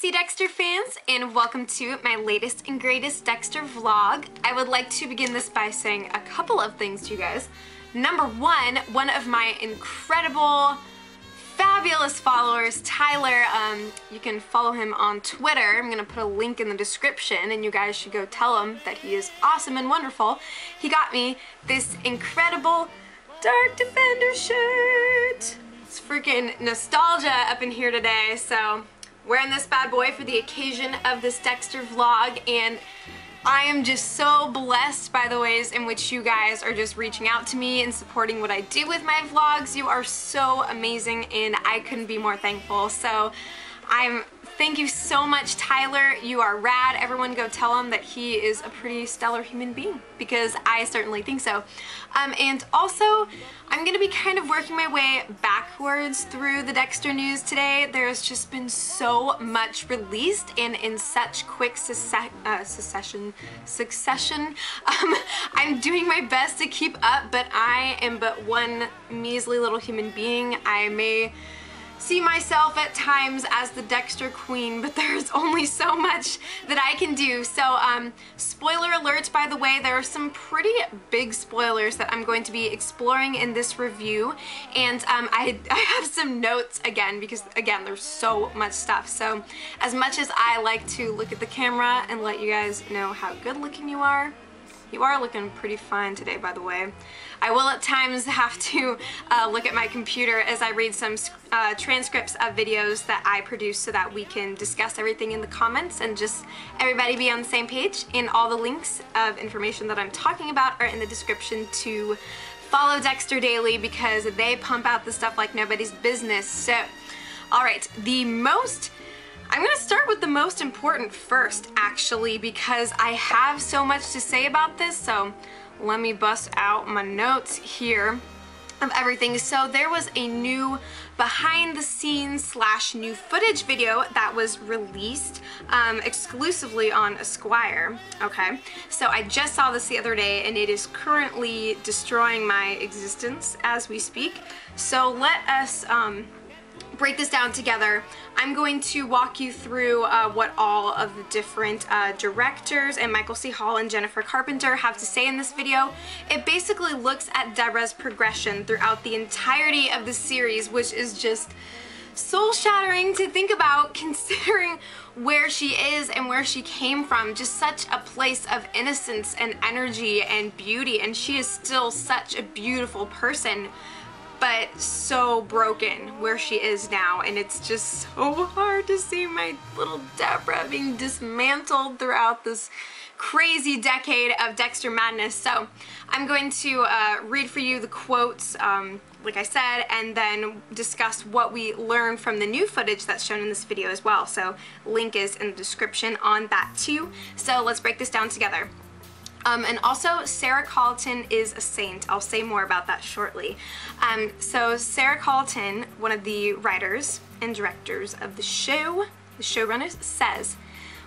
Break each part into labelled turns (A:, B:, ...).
A: Conoci Dexter fans, and welcome to my latest and greatest Dexter vlog. I would like to begin this by saying a couple of things to you guys. Number one of my incredible, fabulous followers, Tyler, you can follow him on Twitter. I'm gonna put a link in the description and you guys should go tell him that he is awesome and wonderful. He got me this incredible Dark Defender shirt. It's freaking nostalgia up in here today, so wearing this bad boy for the occasion of this Dexter vlog, and I am just so blessed by the ways in which you guys are just reaching out to me and supporting what I do with my vlogs. You are so amazing and I couldn't be more thankful. So thank you so much, Tyler. You are rad. Everyone go tell him that he is a pretty stellar human being, because I certainly think so. And also, I'm gonna be kind of working my way backwards through the Dexter news today. There's just been so much released and in such quick succession. I'm doing my best to keep up, but I am but one measly little human being. I may see myself at times as the Dexter queen, but there's only so much that I can do. So spoiler alert, by the way, there are some pretty big spoilers that I'm going to be exploring in this review, and I have some notes again, because again there's so much stuff. So as much as I like to look at the camera and let you guys know how good looking you are looking pretty fine today, by the way. I will at times have to look at my computer as I read some transcripts of videos that I produce so that we can discuss everything in the comments and just everybody be on the same page. And all the links of information that I'm talking about are in the description to follow Dexter Daily, because they pump out the stuff like nobody's business. So, alright, I'm gonna start with the most important first, actually, because I have so much to say about this. So let me bust out my notes here of everything. So there was a new behind the scenes / new footage video that was released exclusively on Esquire. Okay, so I just saw this the other day and it is currently destroying my existence as we speak. So let us break this down together. I'm going to walk you through what all of the different directors and Michael C. Hall and Jennifer Carpenter have to say in this video. It basically looks at Debra's progression throughout the entirety of the series, which is just soul-shattering to think about, considering where she is and where she came from. Just such a place of innocence and energy and beauty, and she is still such a beautiful person, but so broken where she is now, and it's just so hard to see my little Debra being dismantled throughout this crazy decade of Dexter madness. So I'm going to read for you the quotes, like I said, and then discuss what we learned from the new footage that's shown in this video as well. So link is in the description on that too. So let's break this down together. And also, Sarah Colleton is a saint. I'll say more about that shortly. So Sarah Colleton, one of the writers and directors of the show, the showrunners, says,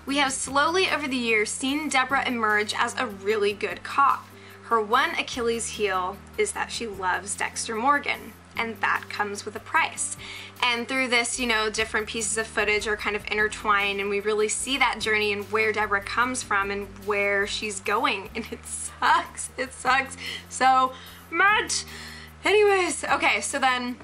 A: "We have slowly over the years seen Debra emerge as a really good cop. Her one Achilles heel is that she loves Dexter Morgan, and that comes with a price." And through this, you know, different pieces of footage are kind of intertwined, and we really see that journey and where Debra comes from and where she's going, and it sucks so much. Anyways, okay, so then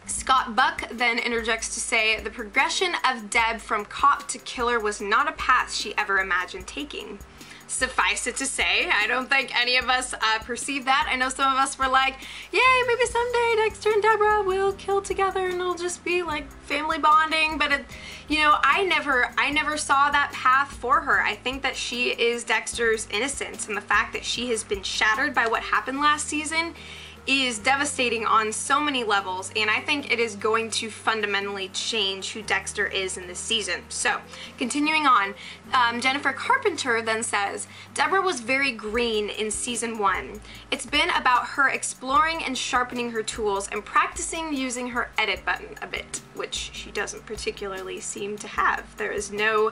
A: Scott Buck then interjects to say, "The progression of Deb from cop to killer was not a path she ever imagined taking." Suffice it to say, I don't think any of us perceived that. I know some of us were like, yay, maybe someday Dexter and Debra will kill together and it'll just be like family bonding, but you know, I never saw that path for her. I think that she is Dexter's innocence, and the fact that she has been shattered by what happened last season is devastating on so many levels, and I think it is going to fundamentally change who Dexter is in this season. So, continuing on, Jennifer Carpenter then says, "Debra was very green in season 1. It's been about her exploring and sharpening her tools and practicing using her edit button a bit," which she doesn't particularly seem to have. There is no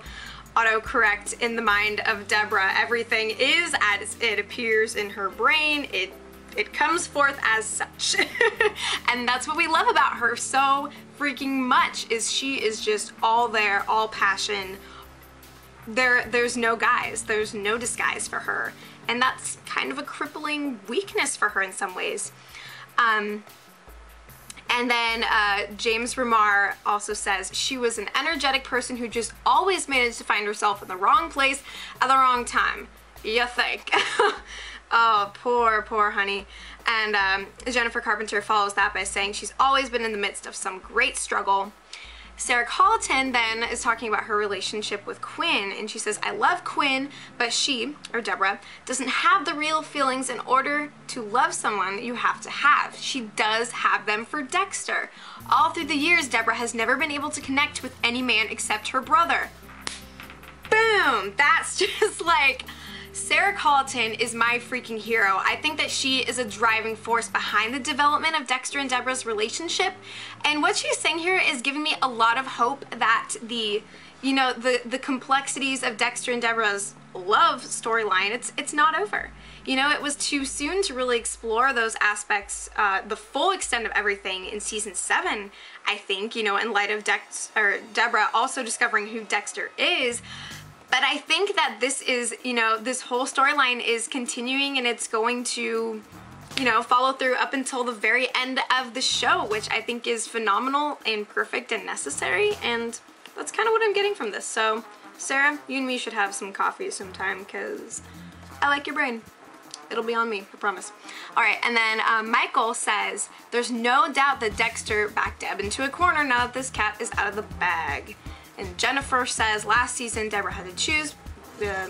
A: autocorrect in the mind of Debra. Everything is as it appears in her brain. It comes forth as such. And that's what we love about her so freaking much is she is just all there, all passion. There's no guise, there's no disguise for her, and that's kind of a crippling weakness for her in some ways. And then James Remar also says she was an energetic person who just always managed to find herself in the wrong place at the wrong time. You think? Oh, poor honey. And Jennifer Carpenter follows that by saying she's always been in the midst of some great struggle. Sarah Colleton then is talking about her relationship with Quinn, and she says, I love Quinn, but she, or Debra, doesn't have the real feelings. In order to love someone, you have to have. She does have them for Dexter. All through the years, Debra has never been able to connect with any man except her brother. Boom! That's just like... Sarah Colleton is my freaking hero. I think that she is a driving force behind the development of Dexter and Debra's relationship, and what she's saying here is giving me a lot of hope that the complexities of Dexter and Debra's love storyline, it's not over. You know, it was too soon to really explore those aspects, the full extent of everything in season 7, I think, you know, in light of Debra also discovering who Dexter is. But I think that this is, you know, this whole storyline is continuing, and it's going to, you know, follow through up until the very end of the show, which I think is phenomenal and perfect and necessary, and that's kind of what I'm getting from this. So, Sarah, you and me should have some coffee sometime, because I like your brain. It'll be on me, I promise. All right, and then Michael says, there's no doubt that Dexter backed Deb into a corner now that this cat is out of the bag. And Jennifer says, last season, Debra had to choose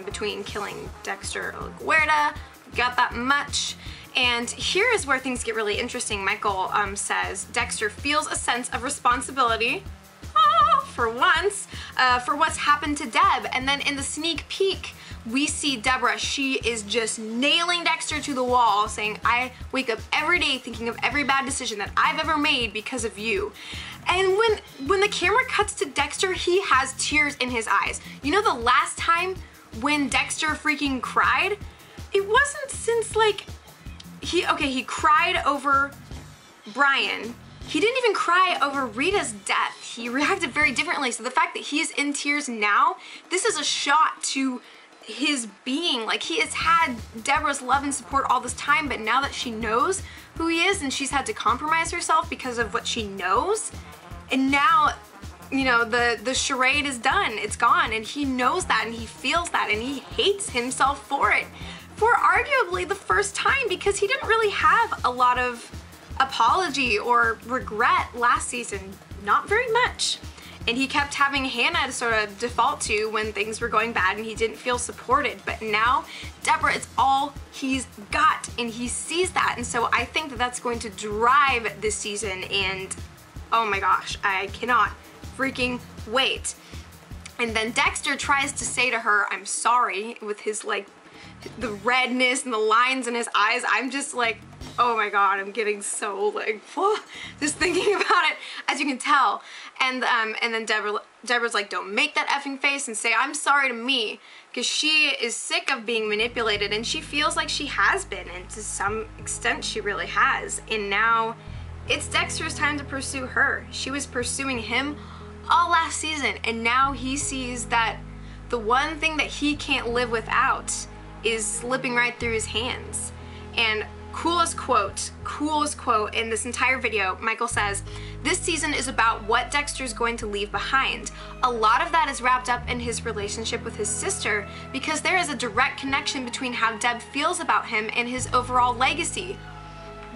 A: between killing Dexter or Guerda. Got that much. And here is where things get really interesting. Michael says, Dexter feels a sense of responsibility, for once, for what's happened to Deb. And then in the sneak peek, we see Debra, she is just nailing Dexter to the wall, saying, I wake up every day thinking of every bad decision that I've ever made because of you. And when the camera cuts to Dexter, he has tears in his eyes. You know, the last time when Dexter freaking cried, it wasn't since like, he cried over Brian. He didn't even cry over Rita's death. He reacted very differently. So the fact that he's in tears now, this is a shot to his being. Like, he has had Debra's love and support all this time, but now that she knows who he is and she's had to compromise herself because of what she knows, and now, you know, the charade is done, it's gone, and he knows that and he feels that and he hates himself for it, for arguably the first time, because he didn't really have a lot of apology or regret last season, not very much. And he kept having Hannah to sort of default to when things were going bad and he didn't feel supported. But now, Debra, it's all he's got, and he sees that. And so I think that that's going to drive this season, and oh my gosh, I cannot freaking wait. And then Dexter tries to say to her, I'm sorry, with his like, the redness and the lines in his eyes. I'm just like, oh my god, I'm getting so like, just thinking about it, as you can tell. And then Debra's like, don't make that effing face and say I'm sorry to me, because she is sick of being manipulated, and she feels like she has been, and to some extent she really has. And now it's Dexter's time to pursue her. She was pursuing him all last season, and now he sees that the one thing that he can't live without is slipping right through his hands. And coolest quote in this entire video, Michael says, this season is about what Dexter's going to leave behind. A lot of that is wrapped up in his relationship with his sister, because there is a direct connection between how Deb feels about him and his overall legacy.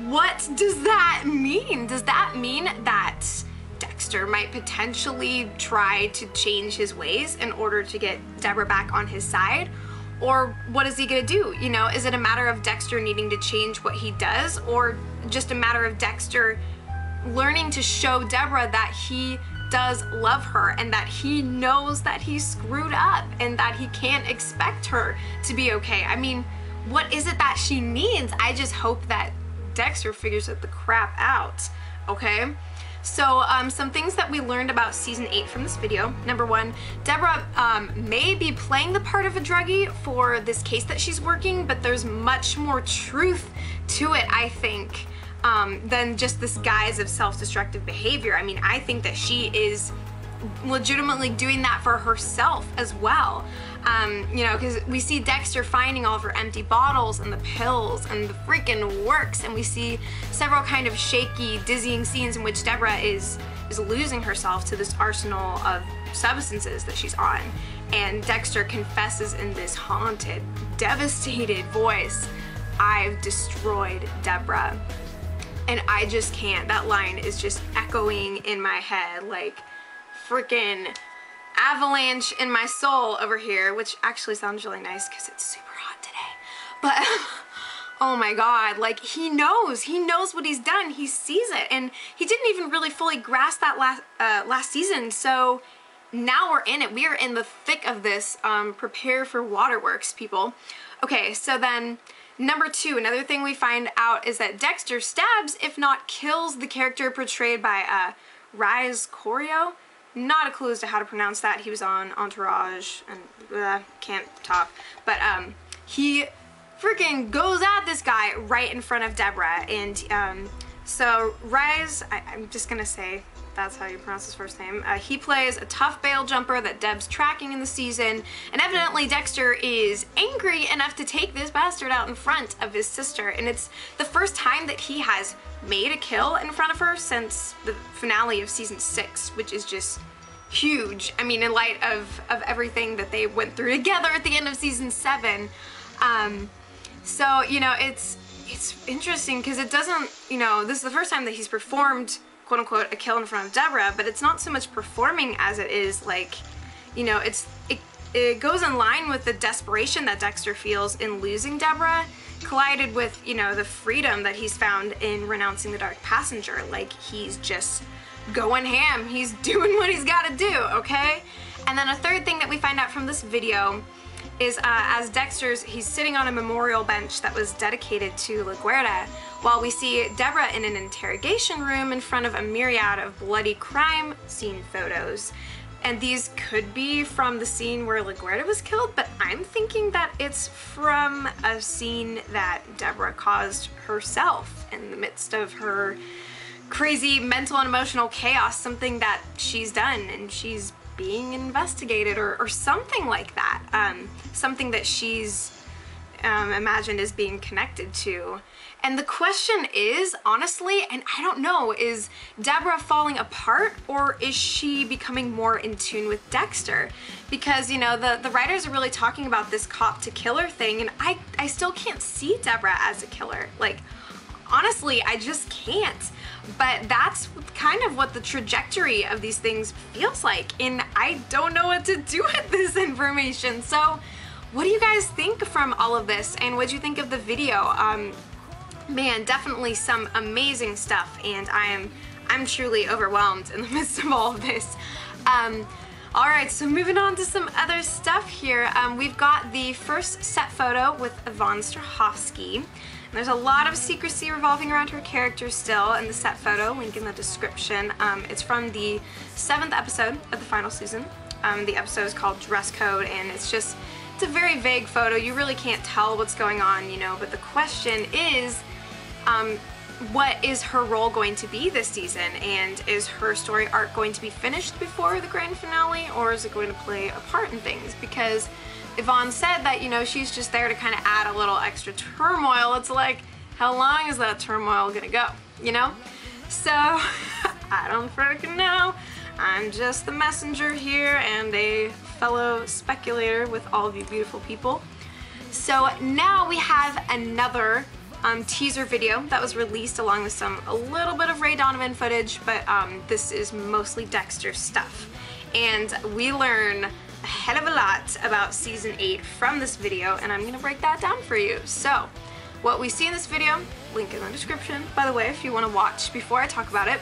A: What does that mean? Does that mean that Dexter might potentially try to change his ways in order to get Debra back on his side? Or what is he gonna do? You know, is it a matter of Dexter needing to change what he does, or just a matter of Dexter learning to show Debra that he does love her and that he knows that he's screwed up and that he can't expect her to be okay? I mean, what is it that she needs? I just hope that Dexter figures the crap out, okay? So some things that we learned about season 8 from this video. Number 1, Debra may be playing the part of a druggie for this case that she's working, but there's much more truth to it, I think. than just this guise of self-destructive behavior. I mean, I think that she is legitimately doing that for herself as well. You know, because we see Dexter finding all of her empty bottles and the pills and the freaking works, and we see several kind of shaky, dizzying scenes in which Debra is losing herself to this arsenal of substances that she's on. And Dexter confesses in this haunted, devastated voice, "I've destroyed Debra." And I just can't. That line is just echoing in my head like freaking avalanche in my soul over here, which actually sounds really nice because it's super hot today. But oh my god, like he knows what he's done. He sees it, and he didn't even really fully grasp that last season. So now we're in it. We are in the thick of this. Prepare for waterworks, people. Okay, so then number 2, another thing we find out is that Dexter stabs, if not kills, the character portrayed by Rise Choreo. Not a clue as to how to pronounce that. He was on Entourage and can't talk. But he freaking goes at this guy right in front of Debra. And so Rise, I'm just gonna say that's how you pronounce his first name. He plays a tough bail jumper that Deb's tracking in the season, and evidently Dexter is angry enough to take this bastard out in front of his sister, and it's the first time that he has made a kill in front of her since the finale of season 6, which is just huge. I mean, in light of everything that they went through together at the end of season 7. So, you know, it's interesting because it doesn't, you know, this is the first time that he's performed, quote unquote, a kill in front of Debra, but it's not so much performing as it is like, you know, it goes in line with the desperation that Dexter feels in losing Debra, collided with, you know, the freedom that he's found in renouncing the Dark Passenger. Like, he's just going ham. He's doing what he's got to do, okay? And then a third thing that we find out from this video is as he's sitting on a memorial bench that was dedicated to La Guerra, while we see Debra in an interrogation room in front of a myriad of bloody crime scene photos. And these could be from the scene where La Guerra was killed, but I'm thinking that it's from a scene that Debra caused herself in the midst of her crazy mental and emotional chaos, something that she's done and she's being investigated or something like that. Something that she's imagined as being connected to. And the question is, honestly, and I don't know, is Debra falling apart or is she becoming more in tune with Dexter? Because, you know, the writers are really talking about this cop to killer thing, and I still can't see Debra as a killer. Like, honestly, I just can't. But that's kind of what the trajectory of these things feels like, and I don't know what to do with this information. So what do you guys think from all of this, and what do you think of the video? Man, definitely some amazing stuff, and I'm truly overwhelmed in the midst of all of this. Alright, so moving on to some other stuff here. We've got the first set photo with Yvonne Strahovski. There's a lot of secrecy revolving around her character still in the set photo, link in the description. It's from the 7th episode of the final season. The episode is called Dress Code, and it's a very vague photo. You really can't tell what's going on, you know, but the question is, what is her role going to be this season, and is her story arc going to be finished before the grand finale, or is it going to play a part in things? Because Yvonne said that, you know, she's just there to kind of add a little extra turmoil. It's like, how long is that turmoil gonna go, you know? So, I don't freaking know. I'm just the messenger here and a fellow speculator with all of you beautiful people. So now we have another teaser video that was released along with a little bit of Ray Donovan footage, but this is mostly Dexter stuff. And we learn a hell of a lot about season 8 from this video, and I'm gonna break that down for you. So what we see in this video, link in the description, by the way, if you want to watch before I talk about it.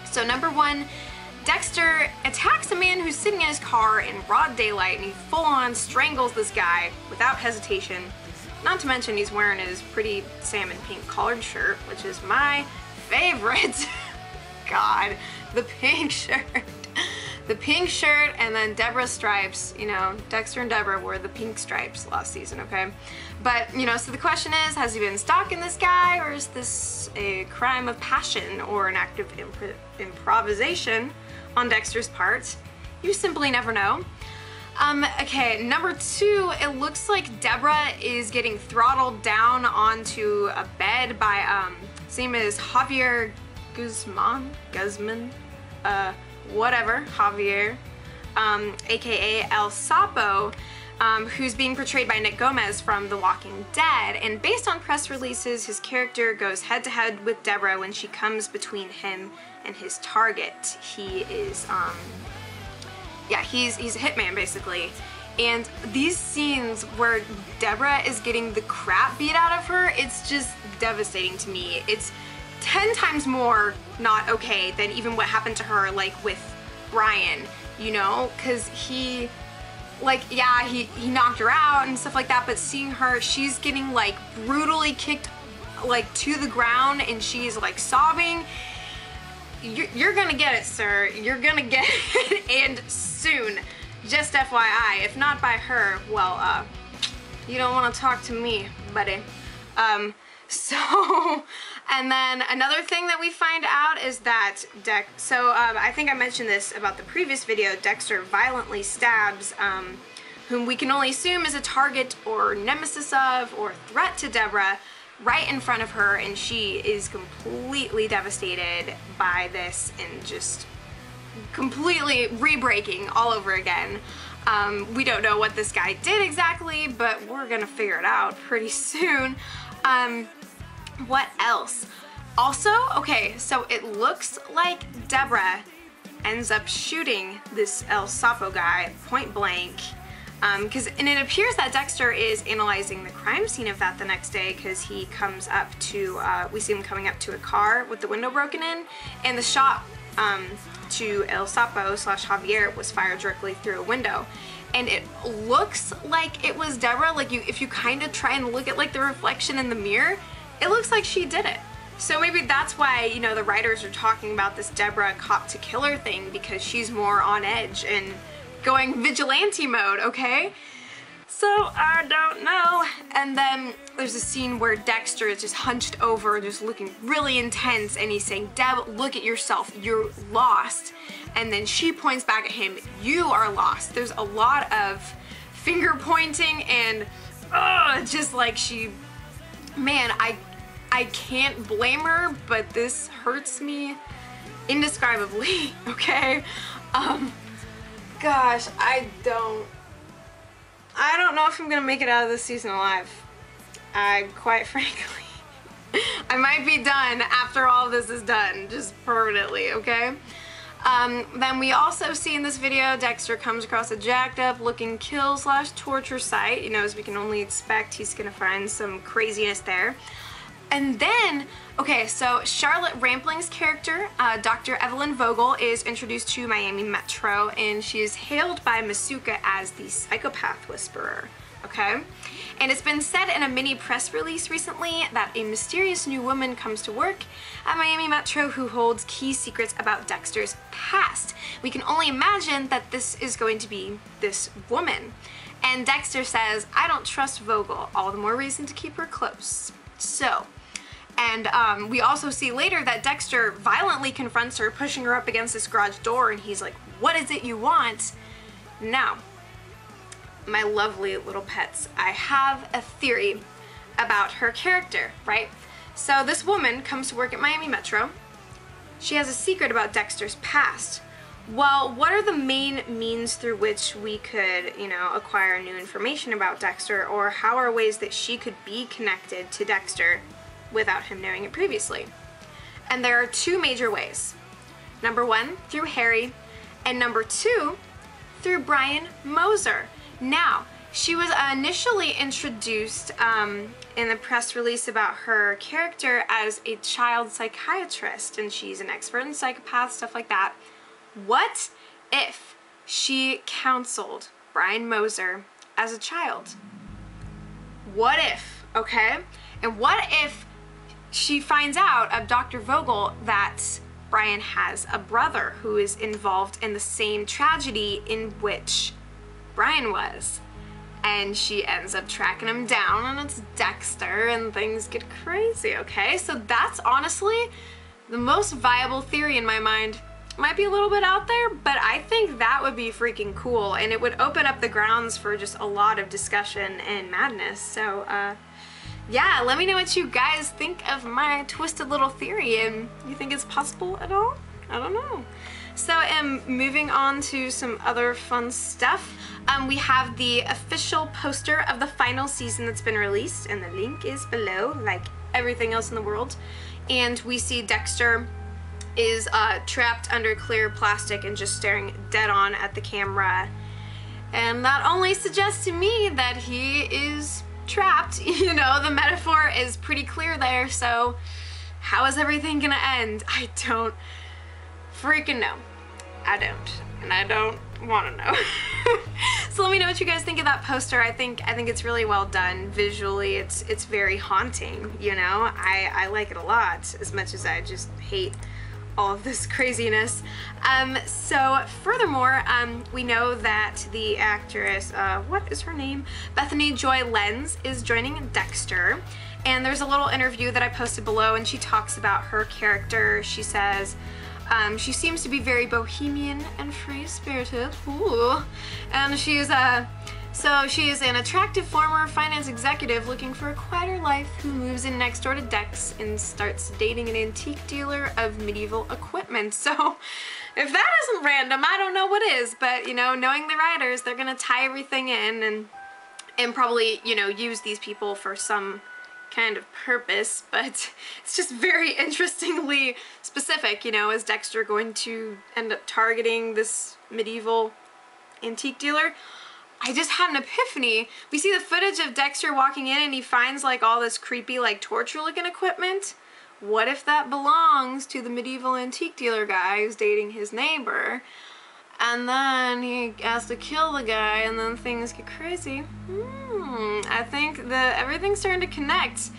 A: So number 1, Dexter attacks a man who's sitting in his car in broad daylight, and he full-on strangles this guy without hesitation. Not to mention he's wearing his pretty salmon pink collared shirt, which is my favorite. God, the pink shirt. the pink shirt and then Debra's stripes. You know, Dexter and Debra wore the pink stripes last season, okay? But, you know, so the question is, has he been stalking this guy, or is this a crime of passion or an act of improvisation on Dexter's part? You simply never know. Okay, number 2, it looks like Debra is getting throttled down onto a bed by, same as Javier Guzman, whatever, Javier, aka El Sapo, who's being portrayed by Nick Gomez from The Walking Dead. And based on press releases, his character goes head-to-head with Debra when she comes between him and his target. He is, yeah, he's a hitman, basically. And these scenes where Debra is getting the crap beat out of her, it's just devastating to me. It's 10 times more not okay than even what happened to her, like, with Brian, you know? Because he, like, yeah, he knocked her out and stuff like that, but seeing her, she's getting, like, brutally kicked, like, to the ground, and she's, like, sobbing. You're gonna get it, sir. You're gonna get it, and soon. Just FYI, if not by her, well, you don't want to talk to me, buddy. So, and then another thing that we find out is that I think I mentioned this about the previous video, Dexter violently stabs, whom we can only assume is a target or nemesis of or threat to Debra, right in front of her, and she is completely devastated by this and just completely re-breaking all over again. We don't know what this guy did exactly, but we're gonna figure it out pretty soon. What else? Also, okay, so it looks like Debra ends up shooting this El Sapo guy point blank, and it appears that Dexter is analyzing the crime scene of that the next day, because he comes up to, we see him coming up to a car with the window broken in, and the shot to El Sapo / Javier was fired directly through a window. And it looks like it was Debra, like if you kind of try and look at like the reflection in the mirror, it looks like she did it. So maybe that's why, you know, the writers are talking about this Debra cop to killer thing, because she's more on edge and going vigilante mode, okay? So, I don't know. And then there's a scene where Dexter is just hunched over, just looking really intense, and he's saying, Deb, look at yourself, you're lost. And then she points back at him, you are lost. There's a lot of finger pointing and just like she, man, I can't blame her, but this hurts me indescribably, okay? Gosh, I don't know if I'm gonna make it out of this season alive. Quite frankly, I might be done after all this is done, just permanently, okay? Then we also see in this video, Dexter comes across a jacked up looking kill / torture site. You know, as we can only expect, he's gonna find some craziness there. And then, okay, so Charlotte Rampling's character, Dr. Evelyn Vogel, is introduced to Miami Metro, and she is hailed by Masuka as the psychopath whisperer, okay? And it's been said in a mini press release recently that a mysterious new woman comes to work at Miami Metro who holds key secrets about Dexter's past. We can only imagine that this is going to be this woman. And Dexter says, I don't trust Vogel, all the more reason to keep her close. So, and we also see later that Dexter violently confronts her, pushing her up against this garage door, and he's like, what is it you want? Now, my lovely little pets, I have a theory about her character, right? So this woman comes to work at Miami Metro. She has a secret about Dexter's past. Well, what are the main means through which we could, you know, acquire new information about Dexter, or how are ways that she could be connected to Dexter without him knowing it previously? And there are two major ways. Number one, through Harry, and number two, through Brian Moser. Now, she was initially introduced in the press release about her character as a child psychiatrist, and she's an expert in psychopaths, stuff like that. What if she counseled Brian Moser as a child? What if, okay? And what if she finds out of Dr. Vogel that Brian has a brother who is involved in the same tragedy in which Brian was. And she ends up tracking him down, and it's Dexter, and things get crazy, okay? So that's honestly the most viable theory in my mind. Might be a little bit out there, but I think that would be freaking cool, and it would open up the grounds for just a lot of discussion and madness. So, yeah, let me know what you guys think of my twisted little theory, and you think it's possible at all? I don't know. So, moving on to some other fun stuff. We have the official poster of the final season that's been released, and the link is below, like everything else in the world. And we see Dexter is trapped under clear plastic and just staring dead on at the camera. And that only suggests to me that he is trapped. You know, the metaphor is pretty clear there, so how is everything gonna end? I don't freaking know. I don't, and I don't want to know. So let me know what you guys think of that poster. I think it's really well done visually. It's very haunting, you know. I like it a lot, as much as I just hate all of this craziness. So furthermore, we know that the actress, what is her name? Bethany Joy Lenz is joining Dexter. And there's a little interview that I posted below, and she talks about her character. She says, she seems to be very bohemian and free-spirited. Ooh. And she's so she is an attractive former finance executive looking for a quieter life who moves in next door to Dex and starts dating an antique dealer of medieval equipment. So if that isn't random, I don't know what is. But, you know, knowing the writers, they're gonna tie everything in and probably, you know, use these people for some kind of purpose, but it's just very interestingly specific. You know, is Dexter going to end up targeting this medieval antique dealer? I just had an epiphany. We see the footage of Dexter walking in and he finds like all this creepy like torture looking equipment. What if that belongs to the medieval antique dealer guy who's dating his neighbor? And then he has to kill the guy, and then things get crazy. I think everything's starting to connect.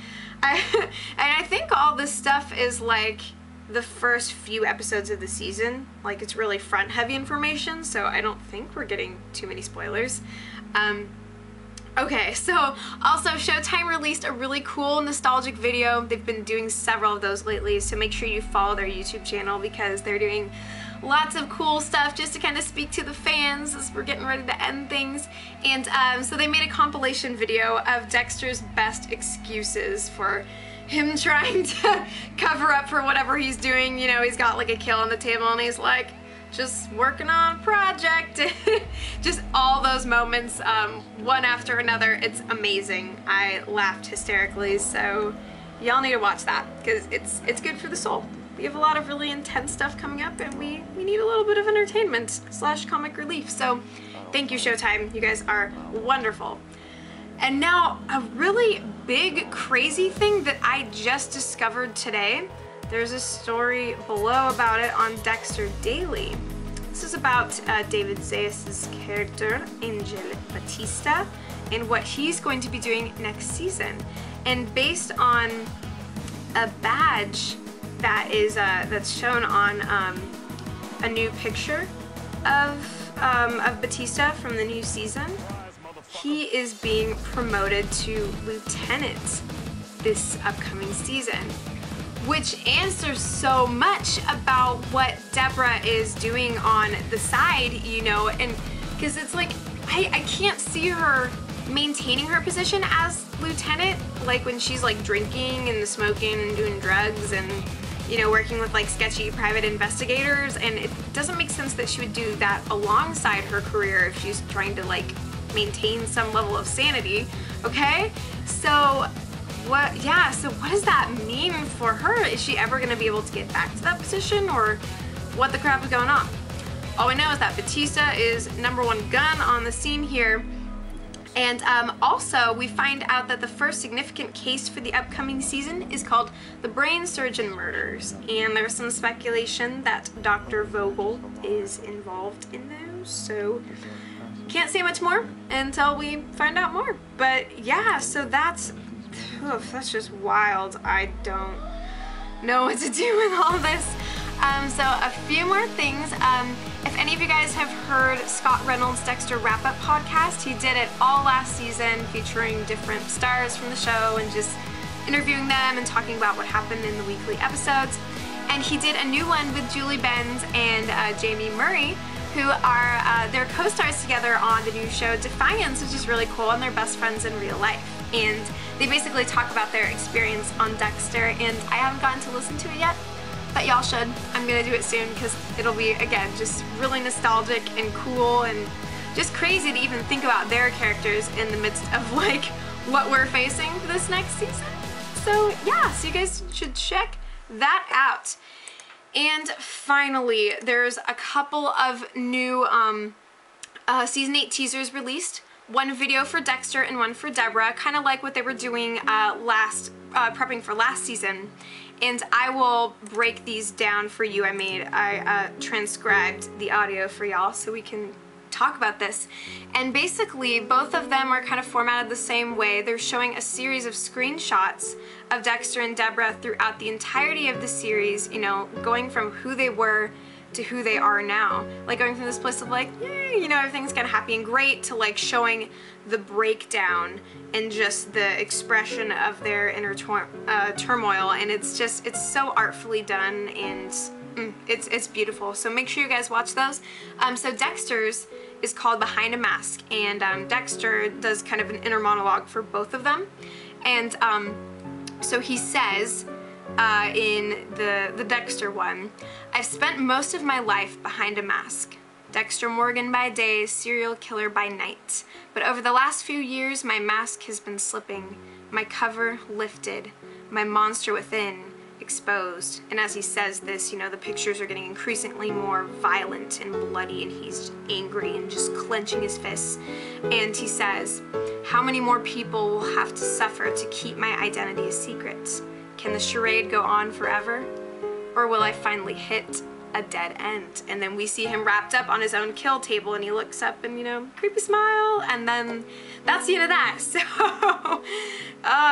A: And I think all this stuff is like the first few episodes of the season. Like, it's really front-heavy information, so I don't think we're getting too many spoilers. Okay, so also Showtime released a really cool nostalgic video. They've been doing several of those lately, so make sure you follow their YouTube channel because they're doing lots of cool stuff just to kind of speak to the fans as we're getting ready to end things. And so they made a compilation video of Dexter's best excuses for him trying to cover up for whatever he's doing. You know, he's got like a kill on the table and he's like, just working on a project. Just all those moments, one after another. It's amazing. I laughed hysterically, so y'all need to watch that because it's good for the soul. We have a lot of really intense stuff coming up, and we need a little bit of entertainment / comic relief. So thank you, Showtime. You guys are wonderful. And now a really big, crazy thing that I just discovered today. There's a story below about it on Dexter Daily. This is about David Zayas' character, Angel Batista, and what he's going to be doing next season. And based on a badge that is that's shown on a new picture of Batista from the new season, he is being promoted to lieutenant this upcoming season, which answers so much about what Debra is doing on the side, you know, and because it's like I can't see her maintaining her position as lieutenant, like when she's like drinking and smoking and doing drugs and, you know, working with like sketchy private investigators, and it doesn't make sense that she would do that alongside her career if she's trying to like maintain some level of sanity, okay? So what does that mean for her? Is she ever gonna be able to get back to that position, or what the crap is going on? All we know is that Batista is #1 gun on the scene here. And also, we find out that the first significant case for the upcoming season is called the Brain Surgeon Murders. And there's some speculation that Dr. Vogel is involved in those. So, can't say much more until we find out more. But yeah, so that's just wild. I don't know what to do with all this. So a few more things. If any of you guys have heard Scott Reynolds' Dexter Wrap-Up podcast, he did it all last season featuring different stars from the show and just interviewing them and talking about what happened in the weekly episodes. And he did a new one with Julie Benz and Jaime Murray, who are their co-stars together on the new show Defiance, which is really cool, and they're best friends in real life. And they basically talk about their experience on Dexter, and I haven't gotten to listen to it yet, but y'all should. I'm gonna do it soon because it'll be, again, just really nostalgic and cool and just crazy to even think about their characters in the midst of like what we're facing for this next season. So yeah, so you guys should check that out. And finally, there's a couple of new season 8 teasers released. One video for Dexter and one for Debra, kind of like what they were doing prepping for last season. And I will break these down for you. I transcribed the audio for y'all so we can talk about this. And basically, both of them are kind of formatted the same way. They're showing a series of screenshots of Dexter and Debra throughout the entirety of the series, you know, going from who they were to who they are now. Like going from this place of like, yay, you know, everything's kind of happy and great, to like showing the breakdown and just the expression of their inner turmoil. And it's just, it's so artfully done, and it's beautiful. So make sure you guys watch those. So Dexter's is called Behind a Mask, and Dexter does kind of an inner monologue for both of them. And so he says in the Dexter one, "I've spent most of my life behind a mask. Dexter Morgan by day, serial killer by night. But over the last few years, my mask has been slipping, my cover lifted, my monster within exposed." And as he says this, you know, the pictures are getting increasingly more violent and bloody, and he's angry and just clenching his fists. And he says, "How many more people will have to suffer to keep my identity a secret? Can the charade go on forever? Or will I finally hit a dead end?" And then we see him wrapped up on his own kill table, and he looks up and, you know, creepy smile, and then that's the end of that. So,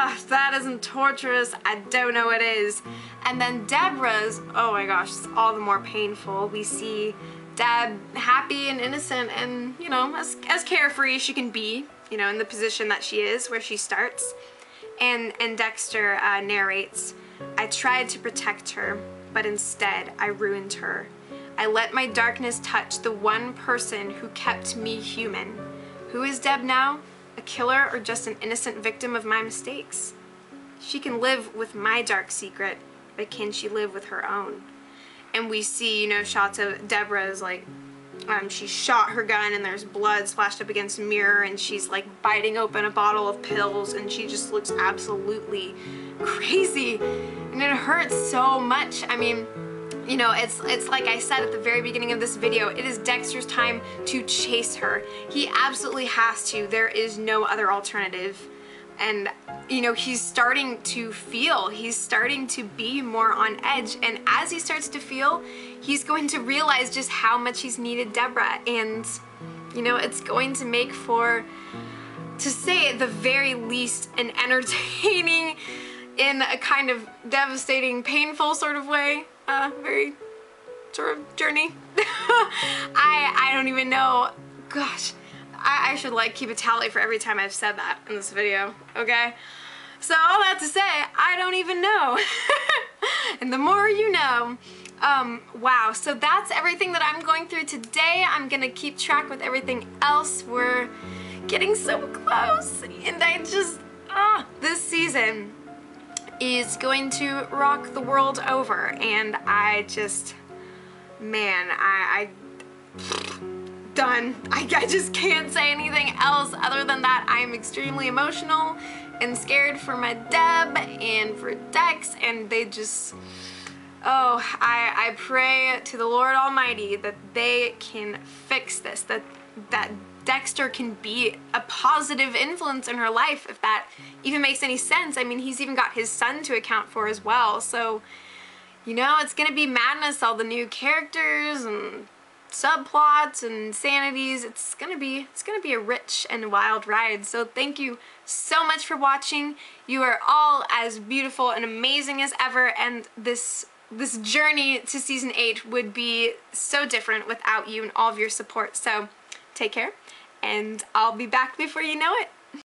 A: if that isn't torturous, I don't know what is. And then Debra's, oh my gosh, it's all the more painful. We see Deb happy and innocent and, you know, as carefree as she can be, you know, in the position that she is, where she starts. And Dexter narrates, "I tried to protect her, but instead I ruined her. I let my darkness touch the one person who kept me human. Who is Deb now? A killer or just an innocent victim of my mistakes? She can live with my dark secret, but can she live with her own?" And we see, you know, shots of Debra's like, she shot her gun and there's blood splashed up against a mirror, and she's like biting open a bottle of pills, and she just looks absolutely crazy, and it hurts so much. I mean, you know, it's like I said at the very beginning of this video, it is Dexter's time to chase her. He absolutely has to. There is no other alternative. And, you know, he's starting to feel, he's starting to be more on edge, and as he starts to feel, he's going to realize just how much he's needed Debra, and, you know, it's going to make for, to say at the very least, an entertaining, in a kind of devastating, painful sort of way, very sort of journey. I don't even know, gosh. I should like keep a tally for every time I've said that in this video, okay? So all that to say, I don't even know. And the more you know. Wow, so that's everything that I'm going through today. I'm gonna keep track with everything else. We're getting so close, and I just, this season is going to rock the world over, and I just, man, done. I just can't say anything else other than that. I am extremely emotional and scared for my Deb and for Dex, and they just, oh, I pray to the Lord Almighty that they can fix this, that Dexter can be a positive influence in her life, if that even makes any sense. I mean, he's even got his son to account for as well, so, you know, it's gonna be madness, all the new characters and subplots and sanities. It's gonna be a rich and wild ride. So thank you so much for watching. You are all as beautiful and amazing as ever, and this this journey to season 8 would be so different without you and all of your support. So take care, and I'll be back before you know it.